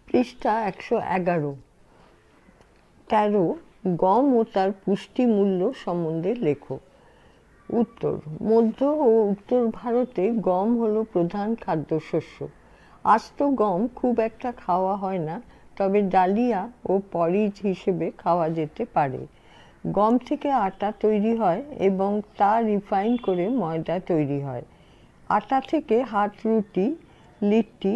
পৃষ্ঠা 111। 13 গম ও তার পুষ্টি মূল্য সম্বন্ধে লেখো। উত্তর। মধ্য ও উত্তর ভারতে গম হলো প্রধান খাদ্যশস্য। আস্ত গম খুব একটা খাওয়া হয় না, তবে ডালিয়া ও পরিজ হিসেবে খাওয়া যেতে পারে। গম থেকে আটা তৈরি হয় এবং তা রিফাইন করে ময়দা তৈরি হয়। আটা থেকে হাত রুটি, লিট্টি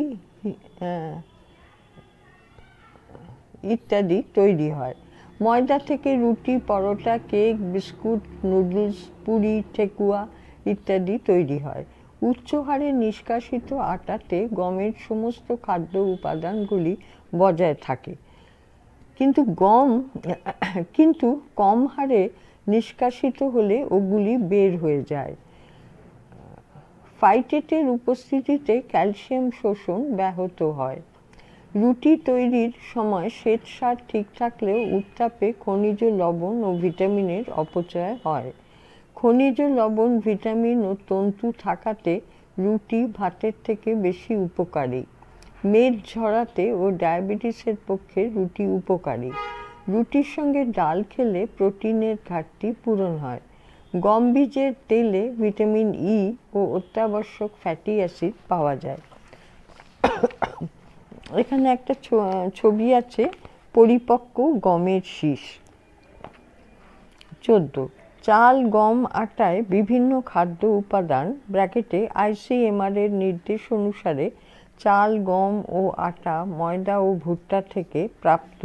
ইত্যাদি তৈরি হয়। ময়দা থেকে রুটি, পরোটা, কেক, বিস্কুট, নুডলস, পুরি, ঠেকুয়া ইত্যাদি তৈরি হয়। উচ্চ হারে নিষ্কাশিত আটাতে গমের সমস্ত খাদ্য উপাদানগুলি বজায় থাকে, কিন্তু কম হারে নিষ্কাশিত হলে ওগুলি বের হয়ে যায়। ফাইটেটের উপস্থিতিতে ক্যালসিয়াম শোষণ ব্যাহত হয়। রুটি তৈরির সময় শ্বেতসার ঠিক থাকলেও উত্তাপে খনিজ লবণ ও ভিটামিনের অপচয় হয়। খনিজ লবণ, ভিটামিন ও তন্তু থাকাতে রুটি ভাতের থেকে বেশি উপকারী। মেদ ঝরাতে ও ডায়াবেটিসের পক্ষে রুটি উপকারী। রুটির সঙ্গে ডাল খেলে প্রোটিনের ঘাটতি পূরণ হয়। গম বীজের তেলে ভিটামিন ই ও অত্যাবশ্যক ফ্যাটি অ্যাসিড পাওয়া যায়। এখানে একটা ছবি আছে পরিপক্ক গমের শীষ। 14 চাল, গম, আটায় বিভিন্ন খাদ্য উপাদান (ICMR এর নির্দেশ অনুসারে চাল, গম ও আটা, ময়দা ও ভুট্টা থেকে প্রাপ্ত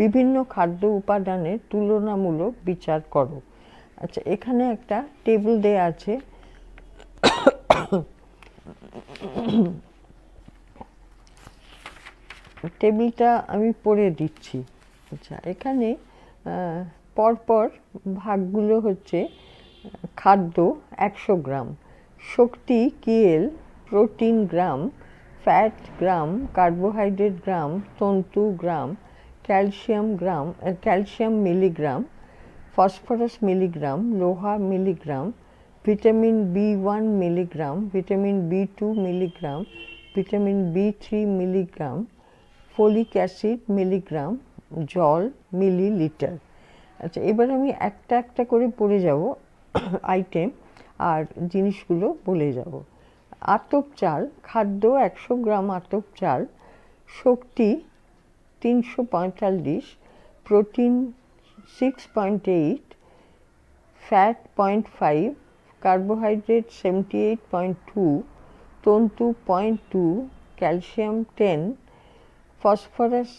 বিভিন্ন খাদ্য উপাদানের তুলনামূলক বিচার করো। আচ্ছা, এখানে একটা টেবিল দেয়া আছে। টেবিলটা আমি পড়ে দিচ্ছি। আচ্ছা, এখানে পরপর ভাগগুলো হচ্ছে: খাদ্য 100 গ্রাম, শক্তি কিএল, প্রোটিন গ্রাম, ফ্যাট গ্রাম, কার্বোহাইড্রেট গ্রাম, তন্তু গ্রাম, ক্যালসিয়াম মিলিগ্রাম, ফসফরাস মিলিগ্রাম, লোহা milligram, vitamin B1 milligram, vitamin B2 milligram, vitamin B3 milligram, folic acid milligram, জল মিলিলিটার। আচ্ছা, এবার আমি একটা একটা করে পড়ে যাব আইটেম আর জিনিসগুলো বলে যাব। আতপ চাল, খাদ্য 100 গ্রাম আতপ চাল, শক্তি 345, প্রোটিন 6.8, ফ্যাট 0.5, কার্বোহাইড্রেট 78.2, তন্তু 0.2, ক্যালসিয়াম 10, ফসফরাস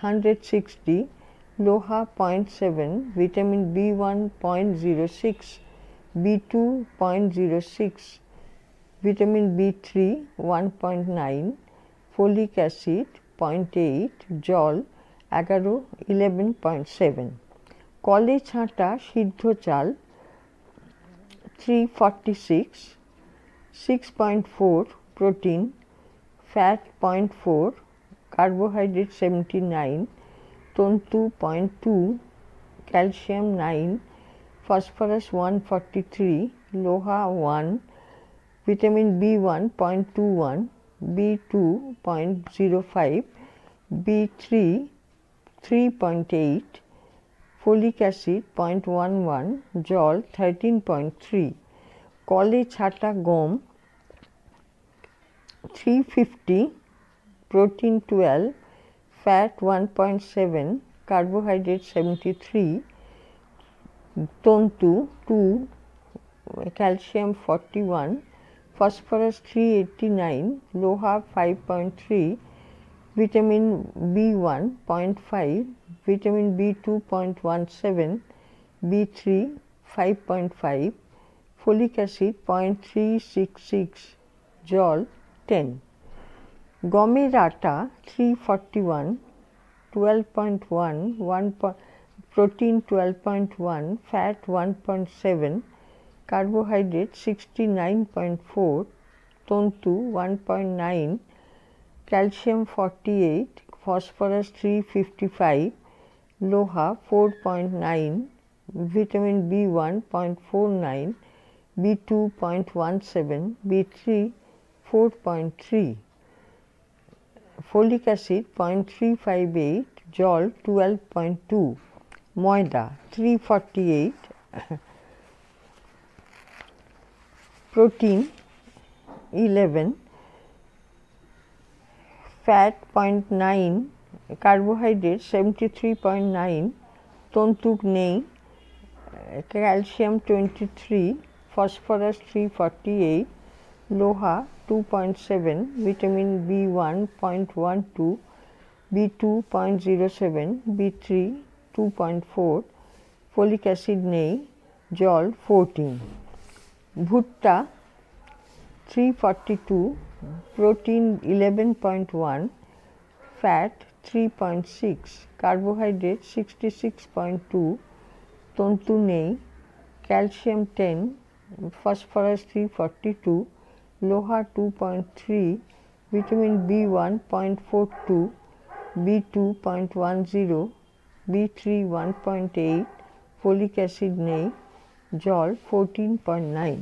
160, লোহা 0.7, vitamin B1 0.06, B2 0.06, vitamin B3 1.9, folic acid 0.8, জল 11.7। কলে ছাঁটা সিদ্ধ চাল 346, 6.4, প্রোটিন, ফ্যাট 0.4, কার্বোহাইড্রেট 79, তন্তু 0.2, ক্যালসিয়াম 9, ফসফরাস 143, লোহা 1, vitamin B1 0.21, B2 0.05, B3 3.8, folic acid 0.11, জল 13.3। কলে ছাঁটা গম 350, প্রোটিন 12, ফ্যাট 1.7, কার্বোহাইড্রেট 73, তন্তু 2, ক্যালসিয়াম 41, ফসফরাস 389, লোহা 5.3, vitamin B1 0.5, vitamin B2 0.17, B3 5.5, folic acid 0.366, জল 10। গমের আটা 341, 12.1, প্রোটিন 12.1, ফ্যাট 1.7, কার্বোহাইড্রেট 69.4, তন্তু 1.9, ক্যালসিয়াম 48, ফসফরাস 355, লোহা 4.9, vitamin B1 0.49, B2 0.17, B3 4.3, folic acid 0.358, জল 12.2, ময়দা 348, প্রোটিন 11, ফ্যাট 0.9, কার্বোহাইড্রেট 73.9, তন্তু নেই, ক্যালসিয়াম 23, ফসফরাস 348, লোহা 2.7, vitamin B1 0.12, B2 0.07, B3 2.4, folic acid নেই, জল 14, ভুট্টা 342, প্রোটিন 11.1, ফ্যাট 3.6, কার্বোহাইড্রেট 66.2, তন্তু নেই, ক্যালসিয়াম 10, ফসফরাস 342, লোহা 2.3, vitamin B1 0.42, B2 0.10, B3 1.8, folic acid নেই, জল 14.9।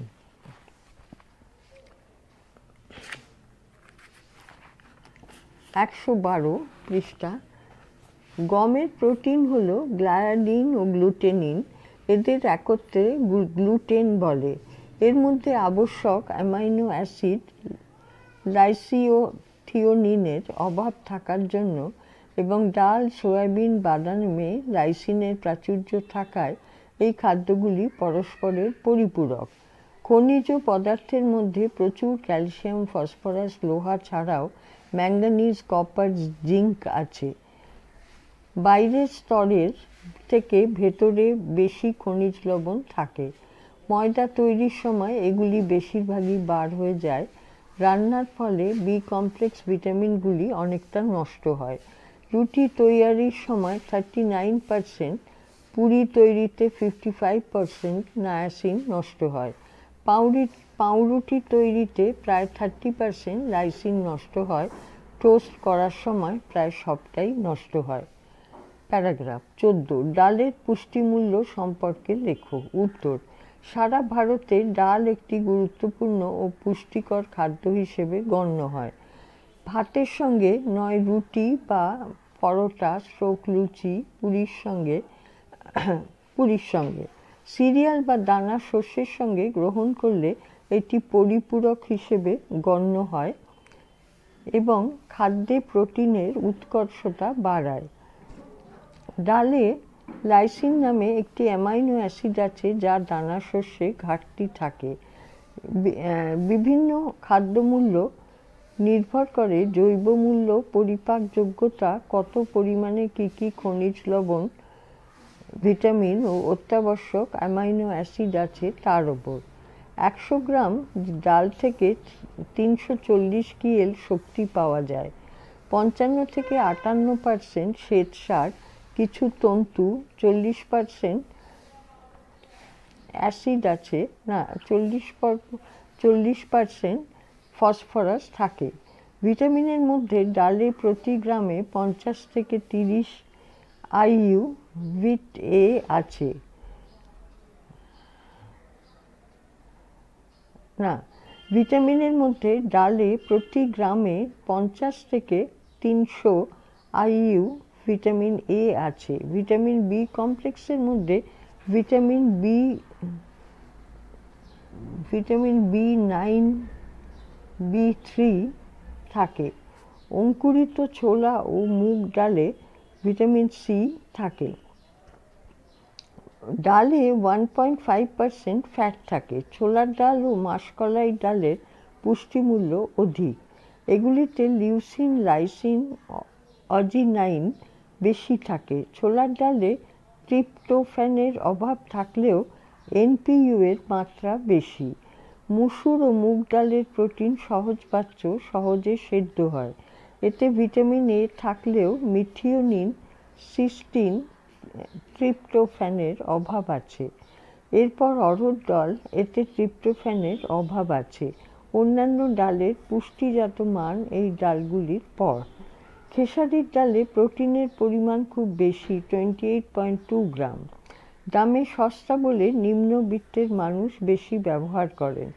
112 পৃষ্ঠা। গমের প্রোটিন হল গ্লায়াডিন ও গ্লুটেনিন, এদের একত্রে গ্লুটেন বলে। এর মধ্যে আবশ্যক অ্যামাইনো অ্যাসিড লাইসিওথিওনিনের অভাব থাকার জন্য এবং ডাল, সয়াবিন, বাদামে লাইসিনের প্রাচুর্য থাকায় এই খাদ্যগুলি পরস্পরের পরিপূরক। খনিজ পদার্থের মধ্যে প্রচুর ক্যালসিয়াম, ফসফরাস, লোহা ছাড়াও ম্যাঙ্গানিজ, কপার, জিঙ্ক আছে। বাইরের স্তরের থেকে ভেতরে বেশি খনিজ লবণ থাকে। ময়দা তৈরির সময় এগুলি বেশিরভাগই বার হয়ে যায়। রান্নার ফলে বি কমপ্লেক্স ভিটামিনগুলি অনেকটা নষ্ট হয়। রুটি তৈরির সময় 39%, পুরি তৈরিতে 55% নায়াসিন নষ্ট হয়। পাউরুটি তৈরিতে প্রায় 30% লাইসিন নষ্ট হয়। টোস্ট করার সময় প্রায় সবটাই নষ্ট হয়। প্যারাগ্রাফ 14, ডালের পুষ্টিমূল্য সম্পর্কে লেখো। উত্তর: সারা ভারতে ডাল একটি গুরুত্বপূর্ণ ও পুষ্টিকর খাদ্য হিসেবে গণ্য হয়। ভাতের সঙ্গে নয় রুটি বা পরোটা লুচি, পুরীর সঙ্গে সিরিয়াল বা দানা শস্যের সঙ্গে গ্রহণ করলে এটি পরিপূরক হিসেবে গণ্য হয় এবং খাদ্যে প্রোটিনের উৎকর্ষতা বাড়ায়। ডালে লাইসিন নামে একটি অ্যামাইনো অ্যাসিড আছে যা দানা শস্যে ঘাটতি থাকে। বিভিন্ন খাদ্যমূল্য নির্ভর করে জৈব মূল্য, পরিপাকযোগ্যতা, কত পরিমাণে কী খনিজ লবণ, ভিটামিন ও অত্যাবশ্যক অ্যামাইনো অ্যাসিড আছে তার ওপর। 100 গ্রাম ডাল থেকে 340 kcal শক্তি পাওয়া যায়। 55 থেকে 58% শ্বেতসার, কিছু তন্তু, 40% অ্যাসিড আছে, 40% ফসফরাস থাকে। ভিটামিনের মধ্যে ডালে প্রতি গ্রামে 50 থেকে 30 IU ভিট এ আছে। ভিটামিনের মধ্যে ডালে প্রতি গ্রামে 50 থেকে 300 IU ভিটামিন এ আছে। ভিটামিন বি কমপ্লেক্সের মধ্যে ভিটামিন B9, B3 থাকে। অঙ্কুরিত ছোলা ও মুগ ডালে ভিটামিন সি থাকে। ডালে 1.5% ফ্যাট থাকে। ছোলার ডাল ও মাসকলাই ডালের পুষ্টিমূল্য অধিক। এগুলিতে লিউসিন, লাইসিন, অজিনাইন বেশি থাকে। ছোলার ডালে ট্রিপ্টোফ্যানের অভাব থাকলেও NPU এর মাত্রা বেশি। মসুর ও মুগ ডালের প্রোটিন সহজপাচ্য, সহজে সেদ্ধ হয়। এতে ভিটামিন এ থাকলেও মিথিওনিন, সিস্টিন, ট্রিপ্টোফ্যানের অভাব আছে। এরপর অড়হর ডাল, এতে ট্রিপ্টোফ্যানের অভাব আছে। অন্যান্য ডালের পুষ্টিজাত মান এই ডালগুলির পর। খেসারির ডালে প্রোটিনের পরিমাণ খুব বেশি, 28.2 গ্রাম। দামে সস্তা বলে নিম্নবিত্তের মানুষ বেশি ব্যবহার করেন।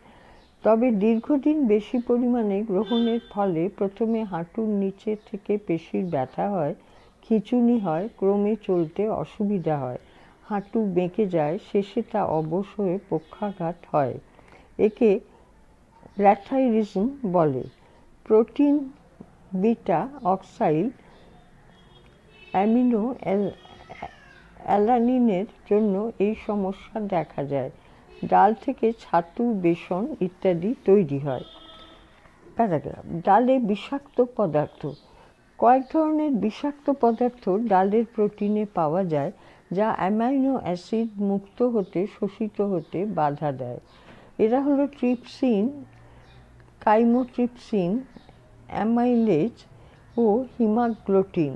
তবে দীর্ঘদিন বেশি পরিমাণে গ্রহণের ফলে প্রথমে হাঁটুর নিচে থেকে পেশির ব্যথা হয়, খিঁচুনি হয়, ক্রমে চলতে অসুবিধা হয়, হাঁটু বেঁকে যায়, শেষে তা অবশ হয়ে পক্ষাঘাত হয়। একে ল্যাথাইরিজম বলে। প্রোটিন বিটা অক্সাইল অ্যামিনো অ্যালানিনের জন্য এই সমস্যা দেখা যায়। ডাল থেকে ছাতু, বেসন ইত্যাদি তৈরি হয়। প্যারাগ্রাফ। ডালে বিষাক্ত পদার্থ। কয়েক ধরনের বিষাক্ত পদার্থ ডালের প্রোটিনে পাওয়া যায়, যা অ্যামাইনো অ্যাসিড মুক্ত হতে শোষিত হতে বাধা দেয়। এরা হলো ট্রিপসিন, কাইমোট্রিপসিন, অ্যামাইলেজ ও হিমাগ্লোটিন।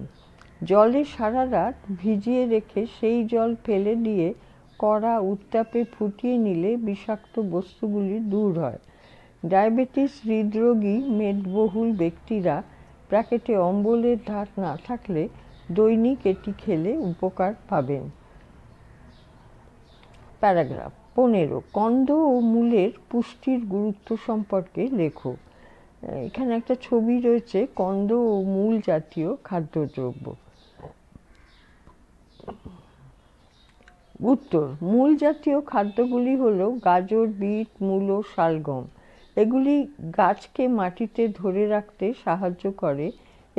জলে সারা রাত ভিজিয়ে রেখে সেই জল ফেলে দিয়ে কড়া উত্তাপে ফুটিয়ে নিলে বিষাক্ত বস্তুগুলি দূর হয়। ডায়াবেটিস, হৃদরোগী, মেদবহুল ব্যক্তিরা প্যাকেটে অম্বলের ধাত না থাকলে দৈনিক এটি খেলে উপকার পাবেন। প্যারাগ্রাফ 15। কন্দ ও মূলের পুষ্টির গুরুত্ব সম্পর্কে লেখো। এখানে একটা ছবি রয়েছে কন্দ ও মূল জাতীয় খাদ্যদ্রব্য। উত্তর। মূল জাতীয় খাদ্যগুলি হলো গাজর, বিট, মূলো, শালগম। এগুলি গাছকে মাটিতে ধরে রাখতে সাহায্য করে।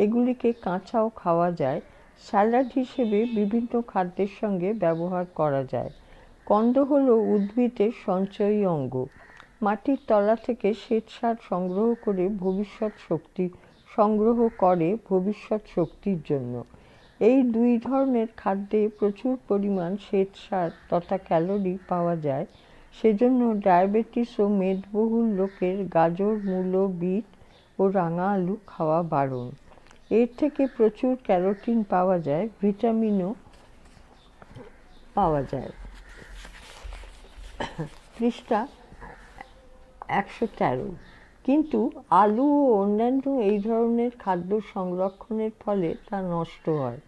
এগুলিকে কাঁচাও খাওয়া যায়। স্যালাড হিসেবে বিভিন্ন খাদ্যের সঙ্গে ব্যবহার করা যায়। কন্দ হলো উদ্ভিদের সঞ্চয়ী অঙ্গ। মাটির তলা থেকে শ্বেতসার ভবিষ্যৎ শক্তির জন্য। এই দুই ধরনের খাদ্যে প্রচুর পরিমাণ শ্বেতসার তথা ক্যালোরি পাওয়া যায়। সেজন্য ডায়াবেটিস ও মেদবহুল লোকের গাজর, মূলো, বিট ও রাঙা আলু খাওয়া বারণ। এর থেকে প্রচুর ক্যারোটিন পাওয়া যায়, ভিটামিনও পাওয়া যায়। পৃষ্ঠা 113। কিন্তু আলু ও অন্যান্য এই ধরনের খাদ্য সংরক্ষণের ফলে তা নষ্ট হয়।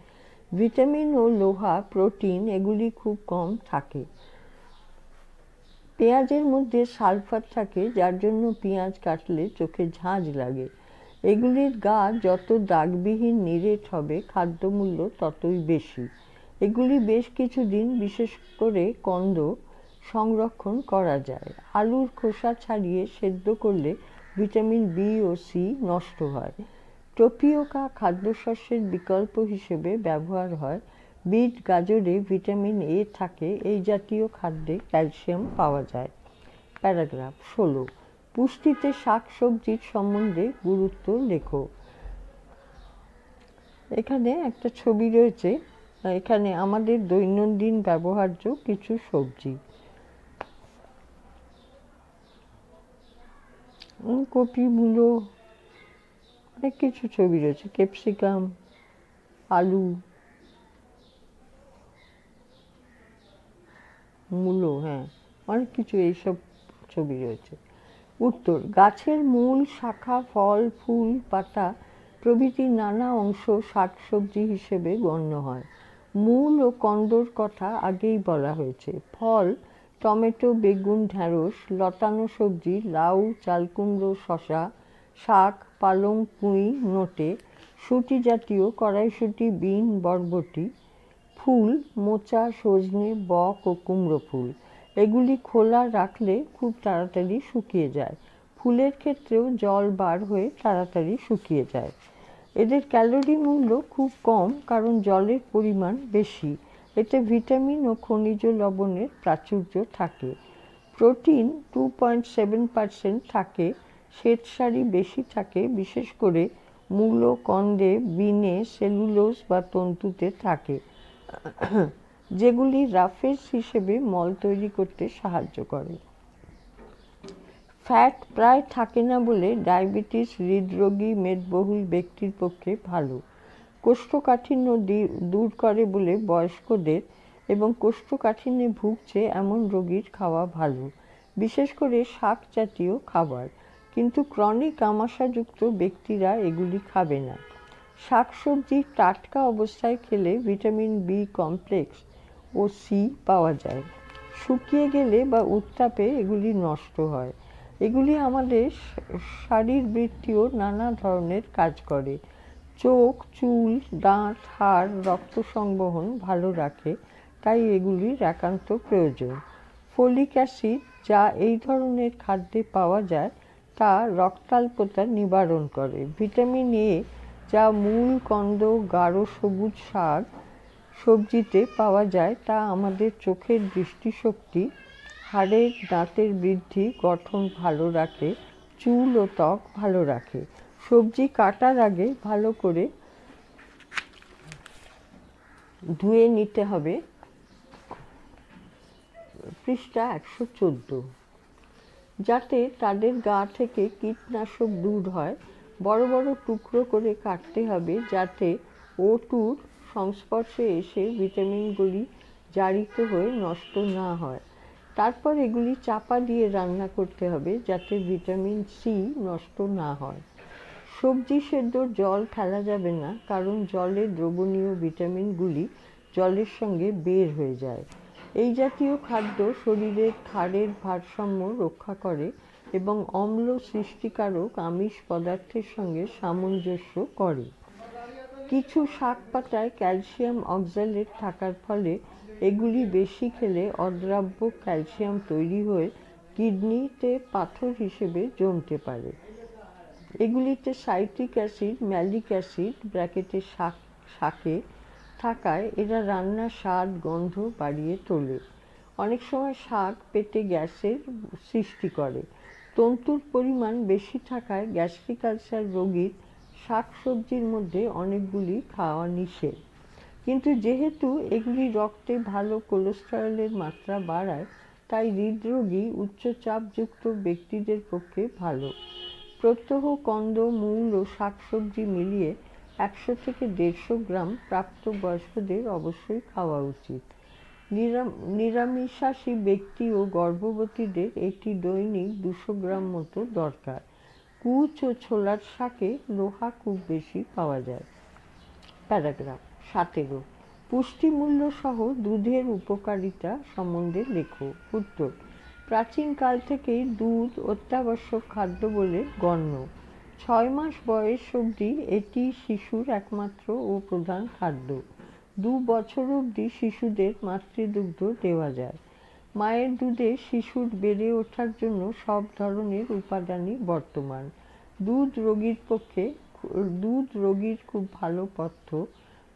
ভিটামিন ও লোহা, প্রোটিন এগুলি খুব কম থাকে। পেঁয়াজের মধ্যে সালফার থাকে, যার জন্য পেঁয়াজ কাটলে চোখে ঝাঁজ লাগে। এগুলির গা যত দাগবিহীন নিরেট হবে, খাদ্যমূল্য ততই বেশি। এগুলি বেশ কিছুদিন, বিশেষ করে কন্দ, সংরক্ষণ করা যায়। আলুর খোসা ছাড়িয়ে সেদ্ধ করলে ভিটামিন বি ও সি নষ্ট হয়। টপিওকা খাদ্যশস্যের বিকল্প হিসেবে ব্যবহার হয়। বিট, গাজরে ভিটামিন এ থাকে। এই জাতীয় খাদ্যে ক্যালসিয়াম পাওয়া যায়। প্যারাগ্রাফ 16। পুষ্টিতে শাকসবজির সম্বন্ধে গুরুত্ব লেখো। এখানে একটা ছবি রয়েছে। এখানে আমাদের দৈনন্দিন ব্যবহার্য কিছু সবজি, কপি, মূলো, অনেক কিছু ছবি রয়েছে, ক্যাপসিকাম, আলু, মূলো, হ্যাঁ, অনেক কিছু এইসব ছবি রয়েছে। উত্তর। গাছের মূল, শাখা, ফল, ফুল, পাতা প্রভৃতি নানা অংশ শাকসবজি হিসেবে গণ্য হয়। মূল ও কন্দর কথা আগেই বলা হয়েছে। ফল টমেটো, বেগুন, ঢ্যাঁড়স। লতানো সবজি লাউ, চালকুমড়ো, শসা। শাক পালং, পুঁই, নোটে। শুঁটি জাতীয় কড়াইশুঁটি, বিন, বরবটি। ফুল মোচা, সজনে, বক ও কুমড়ো ফুল। এগুলি খোলা রাখলে খুব তাড়াতাড়ি শুকিয়ে যায়। ফুলের ক্ষেত্রেও জল বার হয়ে তাড়াতাড়ি শুকিয়ে যায়। এদের ক্যালোরি মূল্য খুব কম, কারণ জলের পরিমাণ বেশি। এতে ভিটামিন ও খনিজ লবণের প্রাচুর্য থাকে। প্রোটিন 2.7% থাকে। শ্বেতসারই বেশি থাকে, বিশেষ করে মূলো, কন্দে, বিনে সেলুলোজ বা তন্তুতে থাকে, যেগুলি রাফেজ হিসেবে মল তৈরি করতে সাহায্য করে। ফ্যাট প্রায় থাকে না বলে ডায়াবেটিস, হৃদরোগী, মেদবহুল ব্যক্তির পক্ষে ভালো। কোষ্ঠকাঠিন্য দূর করে বলে বয়স্কদের এবং কোষ্ঠকাঠিন্যে ভুগছে এমন রোগীর খাওয়া ভালো, বিশেষ করে শাক জাতীয় খাবার। কিন্তু ক্রনিক আমাশাযুক্ত ব্যক্তিরা এগুলি খাবে না। শাকসবজি টাটকা অবস্থায় খেলে ভিটামিন বি কমপ্লেক্স ও সি পাওয়া যায়। শুকিয়ে গেলে বা উত্তাপে এগুলি নষ্ট হয়। এগুলি আমাদের শারীরবৃত্তীয় নানা ধরনের কাজ করে। চোখ, চুল, দাঁত, হাড়, রক্ত সংবহন ভালো রাখে, তাই এগুলির একান্ত প্রয়োজন। ফলিক অ্যাসিড, যা এই ধরনের খাদ্যে পাওয়া যায়, তা রক্তাল্পতা নিবারণ করে। ভিটামিন এ, যা মূল, কন্দ, গাঢ় সবুজ শাক সবজিতে পাওয়া যায়, তা আমাদের চোখের দৃষ্টিশক্তি, হাড়ের দাঁতের বৃদ্ধি, গঠন ভালো রাখে, চুল ও ত্বক ভালো রাখে। সবজি কাটার আগে ভালো করে ধুয়ে নিতে হবে। পৃষ্ঠা 114। যাতে তাদের গা থেকে কীটনাশক দূর হয়, বড় বড় টুকরো করে কাটতে হবে, যাতে O2-র সংস্পর্শে এসে ভিটামিনগুলি জারিত হয়ে নষ্ট না হয়। তারপর এগুলি চাপা দিয়ে রান্না করতে হবে, যাতে ভিটামিন সি নষ্ট না হয়। সবজি সেদ্ধর জল ফেলা যাবে না, কারণ জলে দ্রবণীয় ভিটামিনগুলি জলের সঙ্গে বের হয়ে যায়। এই জাতীয় খাদ্য শরীরের ক্ষারের ভারসাম্য রক্ষা করে এবং অম্ল সৃষ্টিকারক আমিষ পদার্থের সঙ্গে সামঞ্জস্য করে। কিছু শাক পাতায় ক্যালসিয়াম অক্সালেট থাকার ফলে এগুলি বেশি খেলে অদ্রাব্য ক্যালসিয়াম তৈরি হয়ে কিডনিতে পাথর হিসেবে জমতে পারে। এগুলিতে সাইট্রিক অ্যাসিড, ম্যালিক অ্যাসিড শাকে থাকায় এরা রান্নার স্বাদ, গন্ধ বাড়িয়ে তোলে। অনেক সময় শাক পেটে গ্যাসের সৃষ্টি করে। তন্তুর পরিমাণ বেশি থাকায় গ্যাস্ট্রিক আলসার রোগীর শাক সবজির মধ্যে অনেকগুলি খাওয়া নিষেধ। কিন্তু যেহেতু এগুলি রক্তে ভালো কোলেস্টেরলের মাত্রা বাড়ায়, তাই হৃদরোগী, উচ্চচাপযুক্ত ব্যক্তিদের পক্ষে ভালো। প্রত্যহ কন্দ, মূল ও শাকসবজি মিলিয়ে 100 থেকে 150 গ্রাম প্রাপ্তবয়স্কদের অবশ্যই খাওয়া উচিত। নিরামিষাশী ব্যক্তি ও গর্ভবতীদের এটি দৈনিক 200 গ্রাম মতো দরকার। কুচ ও ছোলার শাকে লোহা খুব বেশি পাওয়া যায়। প্যারাগ্রাফ 17। পুষ্টিমূল্য সহ দুধের উপকারিতা সম্বন্ধে লেখো। উত্তর: প্রাচীনকাল থেকেই দুধ অত্যাবশ্যক খাদ্য বলে গণ্য। 6 মাস বয়স অবধি এটি শিশুর একমাত্র ও প্রধান খাদ্য। 2 বছর অবধি শিশুদের মাতৃদুগ্ধ দেওয়া যায়। মায়ের দুধে শিশুর বেড়ে ওঠার জন্য সব ধরনের উপাদানই বর্তমান। দুধ রোগীর খুব ভালো পথ্য।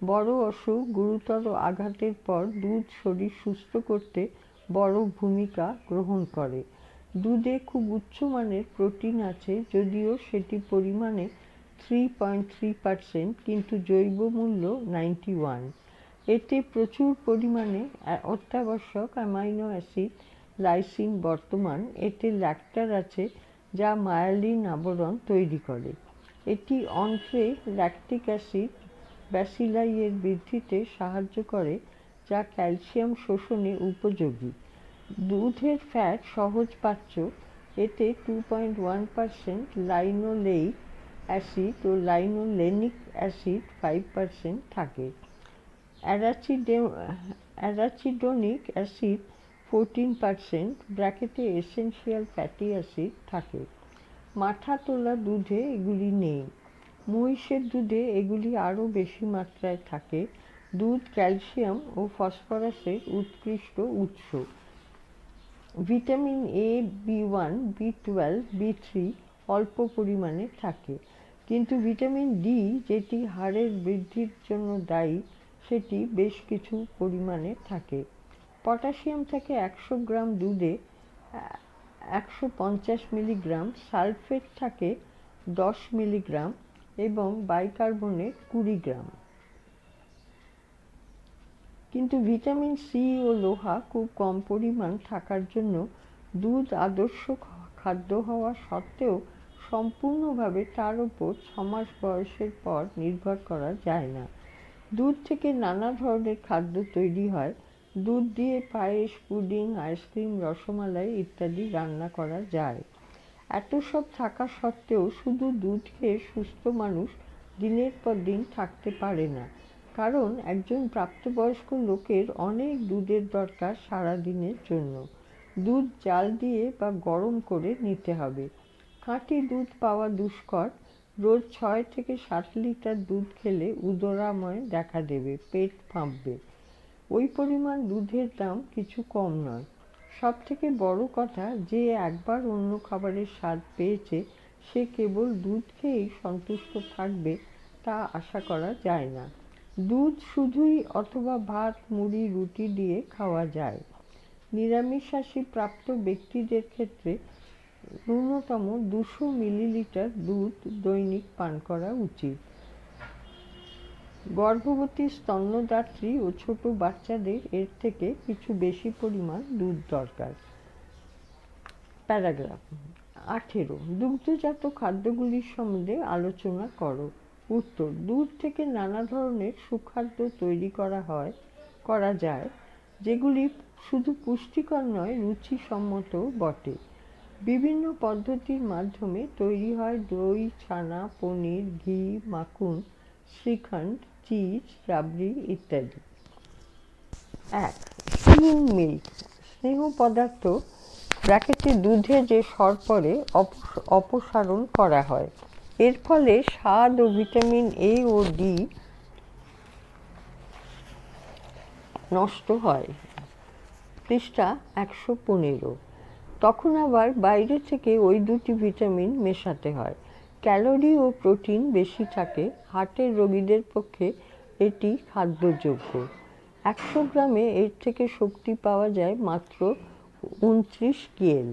বড় অসুখ, গুরুতর আঘাতের পর দুধ শরীর সুস্থ করতে বড় ভূমিকা গ্রহণ করে। দুধে খুব উচ্চমানের প্রোটিন আছে, যদিও সেটি পরিমাণে 3.3%, কিন্তু জৈব মূল্য 91। এতে প্রচুর পরিমাণে অত্যাবশ্যক অ্যামাইনো অ্যাসিড, লাইসিন বর্তমান। এতে ল্যাক্টার আছে, যা মায়ালিন আবরণ তৈরি করে। এটি অন্ত্রে ল্যাকটিক অ্যাসিড ব্যাসিলাই এর বৃদ্ধিতে সাহায্য করে, যা ক্যালসিয়াম শোষণে উপযোগী। দুধের ফ্যাট সহজপাচ্য। এতে 2.1% লাইনোলেইক অ্যাসিড ও লাইনোলেনিক অ্যাসিড 5% থাকে। Arachidonic acid 14%, essential fatty acid থাকে। মাঠা তোলা দুধে এগুলি নেই। মহিষের দুধে এগুলি আরও বেশি মাত্রায় থাকে। দুধ ক্যালসিয়াম ও ফসফরাসের উৎকৃষ্ট উৎস। Vitamin A, B1, B12, B3 অল্প পরিমাণে থাকে, কিন্তু ভিটামিন ডি, যেটি হাড়ের বৃদ্ধির জন্য দায়ী, সেটি বেশ কিছু পরিমাণে থাকে। পটাশিয়াম থাকে 100 গ্রাম দুধে 150 মিলিগ্রাম, সালফেট থাকে 10 মিলিগ্রাম এবং বাইকার্বনেট 20 গ্রাম। কিন্তু ভিটামিন সি ও লোহা খুব কম পরিমাণ থাকার জন্য দুধ আদর্শ খাদ্য হওয়া সত্ত্বেও সম্পূর্ণভাবে তার উপর 6 মাস বয়সের পর নির্ভর করা যায় না। দুধ থেকে নানা ধরনের খাদ্য তৈরি হয়। দুধ দিয়ে পায়েস, পুডিং, আইসক্রিম, রসমালাই ইত্যাদি রান্না করা যায়। এত সব থাকা সত্ত্বেও শুধু দুধ খেয়ে সুস্থ মানুষ দিনের পর দিন থাকতে পারে না, কারণ একজন প্রাপ্তবয়স্ক লোকের অনেক দুধের দরকার সারা দিনের জন্য। দুধ জাল দিয়ে বা গরম করে নিতে হবে। খাঁটি দুধ পাওয়া দুষ্কর। রোজ 6 থেকে 7 লিটার দুধ খেলে উদরাময় দেখা দেবে, পেট ফাঁপবে। ওই পরিমাণ দুধের দাম কিছু কম নয়। সবথেকে বড় কথা, যে একবার অন্য খাবারের স্বাদ পেয়েছে সে কেবল দুধ খেয়েই সন্তুষ্ট থাকবে তা আশা করা যায় না। দুধ শুধুই অথবা ভাত, মুড়ি, রুটি দিয়ে খাওয়া যায়। নিরামিষাশী প্রাপ্ত ব্যক্তিদের ক্ষেত্রে ন্যূনতম 200 মিলিলিটার দুধ দৈনিক পান করা উচিত। গর্ভবতী, স্তন্যদাত্রী ও ছোট বাচ্চাদের এর থেকে কিছু বেশি পরিমাণ দুধ দরকার। প্যারাগ্রাফ 18। দুগ্ধজাত খাদ্যগুলির সম্বন্ধে আলোচনা করো। উত্তর। দুধ থেকে নানা ধরনের সুখাদ্য তৈরি করা যায়, যেগুলি শুধু পুষ্টিকর নয়, রুচিসম্মতও বটে। বিভিন্ন পদ্ধতির মাধ্যমে তৈরি হয় দই, ছানা, পনির, ঘি, মাখন, শ্রীখণ্ড, চিজ, রাবড়ি ইত্যাদি। 1. Scheme milk. স্নেহ পদার্থ ব্র্যাকেটে দুধে যে সর পরে অপসারণ করা হয়। এর ফলে স্বাদ ও ভিটামিন এ ও ডি নষ্ট হয়। পৃষ্ঠা 115। তখন আবার বাইরে থেকে ওই দুটি ভিটামিন মেশাতে হয়। ক্যালোরি ও প্রোটিন বেশি থাকে। হার্টের রোগীদের পক্ষে এটি খাদ্যযোগ্য। 100 গ্রামে এর থেকে শক্তি পাওয়া যায় মাত্র 29 কিএল।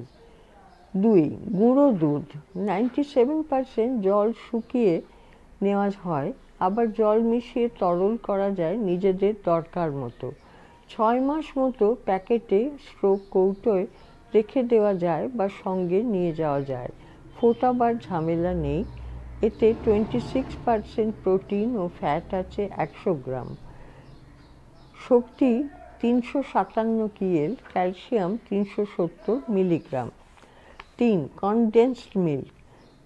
2. গুঁড়ো দুধ। 97% জল শুকিয়ে নেওয়া হয়, আবার জল মিশিয়ে তরল করা যায় নিজেদের দরকার মতো। 6 মাস মতো প্যাকেটে কৌটোয় রেখে দেওয়া যায় বা সঙ্গে নিয়ে যাওয়া যায়। ফোটাবার ঝামেলা নেই। এতে 26% প্রোটিন ও ফ্যাট আছে 100 গ্রাম। শক্তি 357 কিএল, ক্যালসিয়াম 370 মিলিগ্রাম। 3. Condensed milk.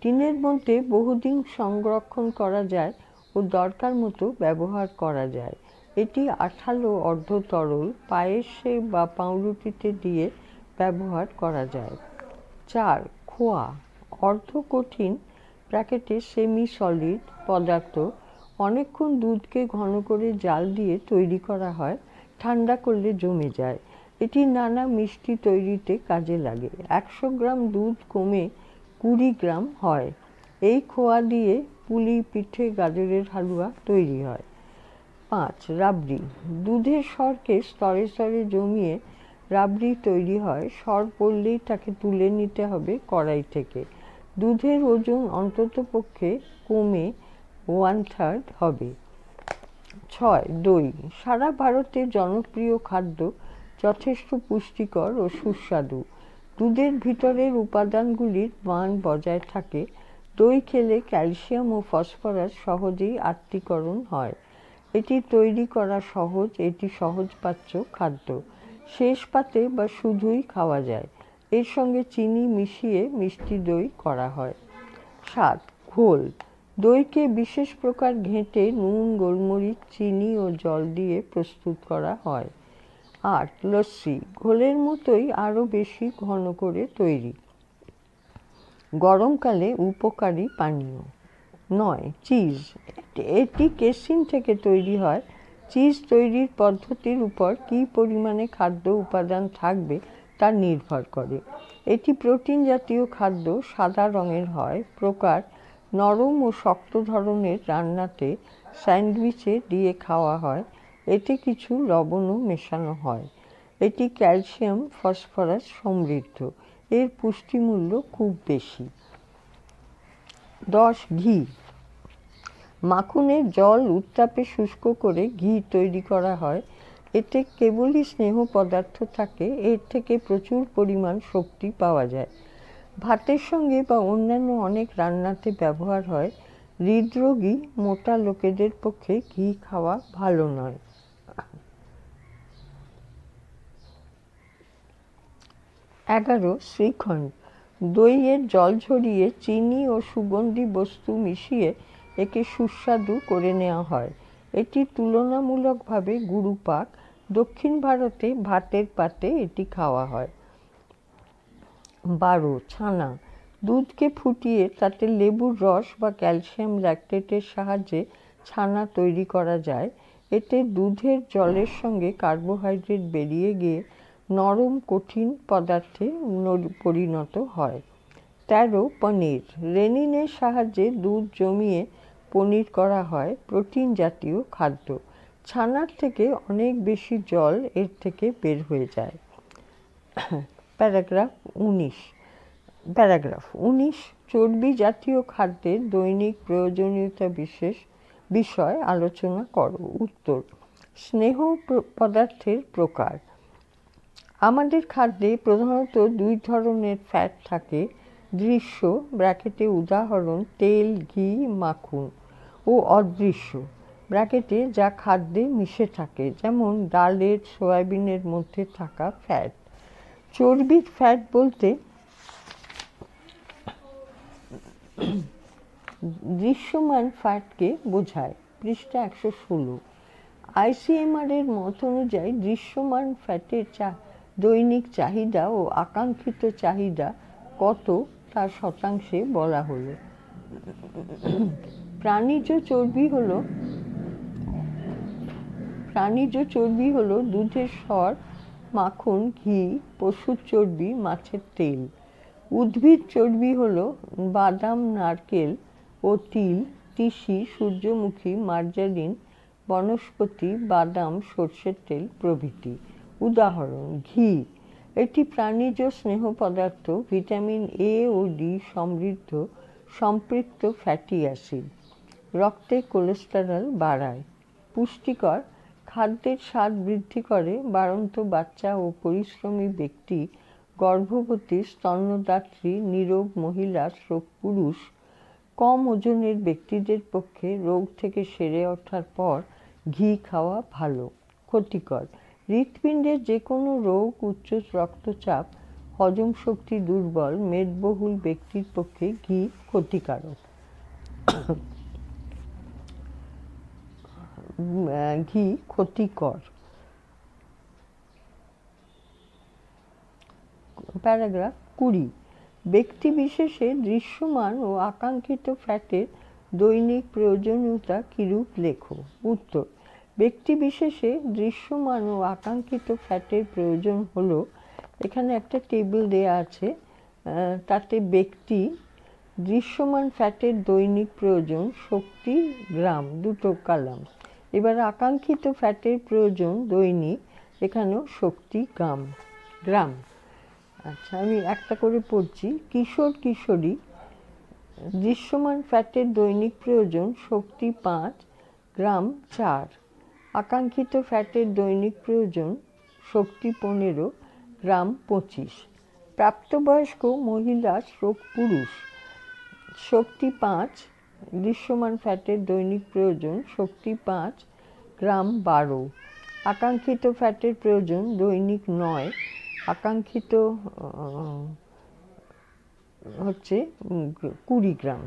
টিনের মধ্যে বহুদিন সংরক্ষণ করা যায় ও দরকার মতো ব্যবহার করা যায়। এটি আঠালো অর্ধতরল, পায়েসে বা পাউরুটিতে দিয়ে ব্যবহার করা যায়। 4. খোয়া। অর্ধ কঠিন প্যাকেটে সেমি সলিড পদার্থ। অনেকক্ষণ দুধকে ঘন করে জাল দিয়ে তৈরি করা হয়, ঠান্ডা করলে জমে যায়। এটি নানা মিষ্টি তৈরিতে কাজে লাগে। 100 গ্রাম দুধ কমে 20 গ্রাম হয়। এই খোয়া দিয়ে পুলি, পিঠে, গাজরের হালুয়া তৈরি হয়। 5. রাবড়ি। দুধের সরকে স্তরে স্তরে জমিয়ে রাবড়ি তৈরি হয়। সর পড়লেই তাকে তুলে নিতে হবে কড়াই থেকে। দুধের ওজন অন্ততপক্ষে কমে 1/3 হবে। 6. দই। সারা ভারতে জনপ্রিয় খাদ্য, যথেষ্ট পুষ্টিকর ও সুস্বাদু। দুধের ভিতরের উপাদানগুলির মান বজায় থাকে। দই খেলে ক্যালসিয়াম ও ফসফরাস সহজেই আত্তীকরণ হয়। এটি তৈরি করা সহজ। এটি সহজপাচ্য খাদ্য। শেষ পাতে বা শুধুই খাওয়া যায়। এর সঙ্গে চিনি মিশিয়ে মিষ্টি দই করা হয়। 7. ঘোল। দইকে বিশেষ প্রকার ঘেঁটে নুন, গোলমরিচ, চিনি ও জল দিয়ে প্রস্তুত করা হয়। 8. লস্যি। ঘোলের মতোই আরও বেশি ঘন করে তৈরি। গরমকালে উপকারী পানীয়। 9. চিজ। এটি কেসিন থেকে তৈরি হয়। চিজ তৈরির পদ্ধতির উপর কী পরিমাণে খাদ্য উপাদান থাকবে তা নির্ভর করে। এটি প্রোটিন জাতীয় খাদ্য, সাদা রঙের হয়। প্রকার: নরম ও শক্ত ধরনের রান্নাতে, স্যান্ডউইচে দিয়ে খাওয়া হয়। এতে কিছু লবণও মেশানো হয়। এটি ক্যালসিয়াম, ফসফরাস সমৃদ্ধ। এর পুষ্টিমূল্য খুব বেশি। 10. ঘি। মাখনের জল উত্তাপে শুষ্ক করে ঘি তৈরি করা হয়। এতে কেবলই স্নেহ পদার্থ থাকে। এর থেকে প্রচুর পরিমাণ শক্তি পাওয়া যায়। ভাতের সঙ্গে বা অন্যান্য অনেক রান্নাতে ব্যবহার হয়। হৃদরোগী মোটা লোকেদের পক্ষে ঘি খাওয়া ভালো নয়। 11. শ্রীখণ্ড। দইয়ের জল ঝরিয়ে চিনি ও সুগন্ধি বস্তু মিশিয়ে একে সুস্বাদু করে নেওয়া হয়। এটি তুলনামূলকভাবে গুরুপাক। দক্ষিণ ভারতে ভাতের পাতে এটি খাওয়া হয়। 12. ছানা। দুধকে ফুটিয়ে তাতে লেবুর রস বা ক্যালসিয়াম ল্যাকটেটের সাহায্যে ছানা তৈরি করা যায়। এতে দুধের জলের সঙ্গে কার্বোহাইড্রেট বেরিয়ে গিয়ে নরম কঠিন পদার্থে পরিণত হয়। 13. পনির। রেনিনের সাহায্যে দুধ জমিয়ে পনির করা হয়, প্রোটিন জাতীয় খাদ্য। ছানার থেকে অনেক বেশি জল এর থেকে বের হয়ে যায়। প্যারাগ্রাফ 19। চর্বি জাতীয় খাদ্যের দৈনিক প্রয়োজনীয়তা বিষয় আলোচনা করো। উত্তর: স্নেহ পদার্থের প্রকার। আমাদের খাদ্যে প্রধানত দুই ধরনের ফ্যাট থাকে: দৃশ্য ব্র্যাকেটে উদাহরণ তেল, ঘি, মাখন, ও অদৃশ্য ব্র্যাকেটে যা খাদ্যে মিশে থাকে, যেমন ডালের, সয়াবিনের মধ্যে থাকা ফ্যাট। চর্বির ফ্যাট বলতে দৃশ্যমান ফ্যাটকে বোঝায়। পৃষ্ঠা 116। ICMR এর মত অনুযায়ী দৃশ্যমান ফ্যাটের দৈনিক চাহিদা ও আকাঙ্ক্ষিত চাহিদা কত তা শতাংশে বলা হলো। প্রাণীজ চর্বি হলো দুধের সর, মাখন, ঘি, পশুর চর্বি, মাছের তেল। উদ্ভিদ চর্বি হলো বাদাম, নারকেল ও তিল, তিসি, সূর্যমুখী, মার্জারিন, বনস্পতি, বাদাম, সরষের তেল প্রভৃতি। উদাহরণ: ঘি। এটি প্রাণীজ স্নেহ পদার্থ, ভিটামিন A ও D সমৃদ্ধ সম্পৃক্ত ফ্যাটি অ্যাসিড। রক্তে কোলেস্টেরল বাড়ায়। পুষ্টিকর। খাদ্যের স্বাদ বৃদ্ধি করে, বাড়ন্ত বাচ্চা ও পরিশ্রমী ব্যক্তি, গর্ভবতী, স্তন্যদাত্রী, নীরোগ মহিলা, পুরুষ, কম ওজনের ব্যক্তিদের পক্ষে রোগ থেকে সেরে ওঠার পর ঘি খাওয়া ভালো। ক্ষতিকর। হৃৎপিণ্ডের যে কোনো রোগ, উচ্চ রক্তচাপ, হজম শক্তি দুর্বল, মেদবহুল ব্যক্তির পক্ষে ঘি ক্ষতিকারক। ঘি ক্ষতিকর। প্যারাগ্রাফ 20। ব্যক্তি বিশেষে দৃশ্যমান ও আকাঙ্ক্ষিত ফ্যাটের দৈনিক প্রয়োজনীয়তা কিরূপ লেখো। উত্তর: ব্যক্তি বিশেষে দৃশ্যমান ও আকাঙ্ক্ষিত ফ্যাটের প্রয়োজন হলো, এখানে একটা টেবিল দেয়া আছে, তাতে ব্যক্তি দৃশ্যমান ফ্যাটের দৈনিক প্রয়োজন শক্তি গ্রাম, দুটো কলাম। এবার আকাঙ্ক্ষিত ফ্যাটের প্রয়োজন দৈনিক, এখানেও শক্তি গ্রাম। আচ্ছা, আমি একটা করে পড়ছি। কিশোর কিশোরী দৃশ্যমান ফ্যাটের দৈনিক প্রয়োজন শক্তি 5, গ্রাম 4। আকাঙ্ক্ষিত ফ্যাটের দৈনিক প্রয়োজন শক্তি 15, গ্রাম 25। প্রাপ্তবয়স্ক মহিলা পুরুষ শক্তি 5, দৃশ্যমান ফ্যাটের দৈনিক প্রয়োজন শক্তি 5, গ্রাম 12। আকাঙ্ক্ষিত ফ্যাটের প্রয়োজন দৈনিক 9, আকাঙ্ক্ষিত হচ্ছে 20 গ্রাম।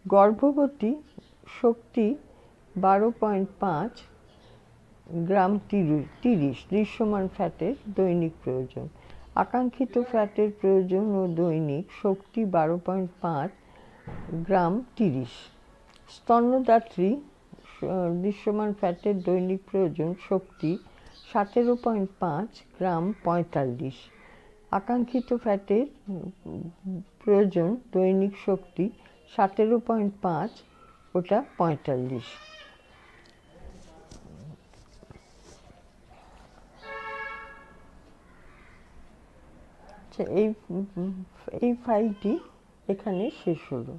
গর্ভবতী শক্তি 12.5, গ্রাম 30 দৃশ্যমান ফ্যাটের দৈনিক প্রয়োজন। আকাঙ্ক্ষিত ফ্যাটের প্রয়োজন ও দৈনিক শক্তি 12.5, গ্রাম 30। স্তন্যদাত্রী দৃশ্যমান ফ্যাটের দৈনিক প্রয়োজন শক্তি 17.5, গ্রাম 45। আকাঙ্ক্ষিত ফ্যাটের প্রয়োজন দৈনিক শক্তি 17.5, ওটা 45। আচ্ছা, এই ফাইলটি এখানে শেষ হলো।